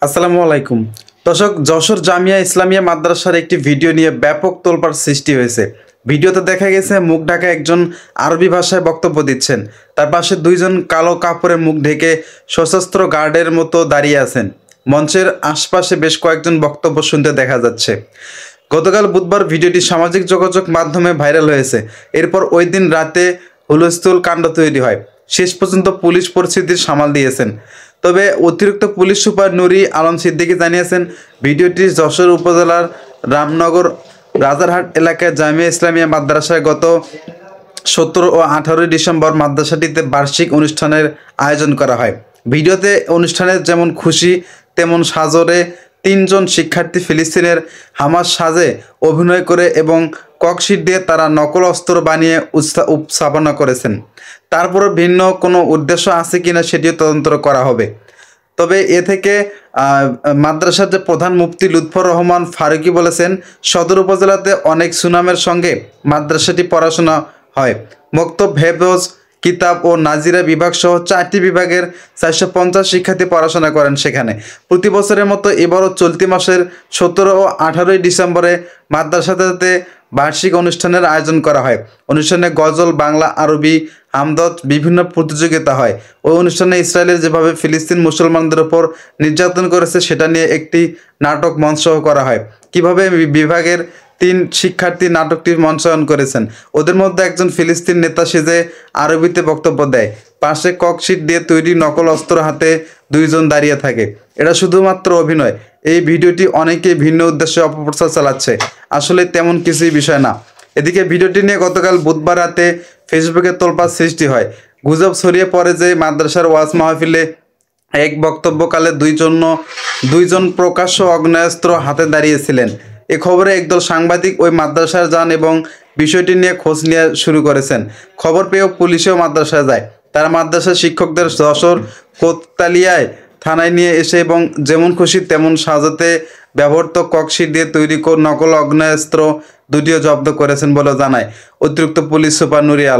আসসালামু আলাইকুম। দর্শক, যশোর জামিয়া ইসলামিয়া মাদ্রাসার একটি ভিডিও নিয়ে ব্যাপক তোলপাড় সৃষ্টি হয়েছে। ভিডিওতে দেখা গেছে মুখ ঢাকা একজন আরবি ভাষায় বক্তব্য দিচ্ছেন। তার পাশে দুইজন কালো কাপড়ে মুখ ঢেকে সশস্ত্র গার্ডের মতো দাঁড়িয়ে আছেন। মঞ্চের আশপাশে বেশ কয়েকজন বক্তব্য শুনতে দেখা যাচ্ছে। গতকাল বুধবার ভিডিওটি সামাজিক যোগাযোগ মাধ্যমে ভাইরাল হয়েছে। এরপর ওই দিন রাতে হুলস্থুল কাণ্ড তৈরি হয়। শেষ পর্যন্ত পুলিশ পরিস্থিতি সামাল দিয়েছেন। তবে অতিরিক্ত পুলিশ সুপার নুরি আলম সিদ্দিকী জানিয়েছেন, ভিডিওটি যশোর উপজেলার রামনগর রাজারহাট এলাকায় জামিয়া ইসলামিয়া মাদ্রাসায় গত 17 ও 18 ডিসেম্বর মাদ্রাসাটিতে বার্ষিক অনুষ্ঠানের আয়োজন করা হয়। ভিডিওতে অনুষ্ঠানের যেমন খুশি তেমন সাজরে তিনজন শিক্ষার্থী ফিলিস্তিনের হামাস সাজে অভিনয় করে এবং ককশিট দিয়ে তারা নকল অস্ত্র বানিয়ে উপস্থাপনা করেছেন। তারপরও ভিন্ন কোনো উদ্দেশ্য আছে কিনা সেটিও তদন্ত করা হবে। তবে এ থেকে মাদ্রাসার যে প্রধান মুফতি লুৎফর রহমান ফারুকী বলেছেন, সদর উপজেলাতে অনেক সুনামের সঙ্গে মাদ্রাসাটি পড়াশোনা হয়। মক্তব, হেফজ, কিতাব ও নাজিরা বিভাগ সহ 4টি বিভাগের 450 শিক্ষার্থী পড়াশোনা করেন সেখানে। প্রতি বছরের মতো এবারও চলতি মাসের 17 ও 18 ডিসেম্বরে মাদ্রাসাতে বার্ষিক অনুষ্ঠানের আয়োজন করা হয়। অনুষ্ঠানে গজল, বাংলা, আরবি, হামদত বিভিন্ন প্রতিযোগিতা হয়। ওই অনুষ্ঠানে ইসরায়েলের যেভাবে ফিলিস্তিন মুসলমানদের ওপর নির্যাতন করেছে সেটা নিয়ে একটি নাটক মঞ্চ করা হয়। কিভাবে বিভাগের 3 শিক্ষার্থী নাটকটি মঞ্চায়ন করেছেন। ওদের মধ্যে একজন ফিলিস্তিন নেতা সেজে আরবিতে বক্তব্য দেয়। পাশে ককশিট দিয়ে তৈরি নকল অস্ত্র হাতে 2 জন দাঁড়িয়ে থাকে। এটা শুধুমাত্র অভিনয়। এই ভিডিওটি অনেকেই ভিন্ন উদ্দেশ্যে অপপ্রচার চালাচ্ছে। আসলে তেমন কিছুই বিষয় না। এদিকে ভিডিওটি নিয়ে গতকাল বুধবার রাতে ফেসবুকে তোলপাড় সৃষ্টি হয়। গুজব ছড়িয়ে পড়ে যে মাদ্রাসার ওয়াজ মাহফিলে এক বক্তব্যকালে দুইজন প্রকাশ্য আগ্নেয়াস্ত্র হাতে দাঁড়িয়েছিলেন। এ খবরে একদল সাংবাদিক ওই মাদ্রাসায় যান এবং বিষয়টি নিয়ে খোঁজ নেওয়া শুরু করেছেন। খবর পেয়েও পুলিশেও মাদ্রাসায় যায়। তারা মাদ্রাসার শিক্ষকদের যশোর কোতকালিয়ায় থানায় নিয়ে এসে এবং যেমন খুশি তেমন সাজাতে ব্যবহৃত ককশিট দিয়ে তৈরি নকল আগ্নেয়াস্ত্র দুটিও জব্দ করেছেন বলে জানায় অতিরিক্ত পুলিশ সুপার নুরি আলম।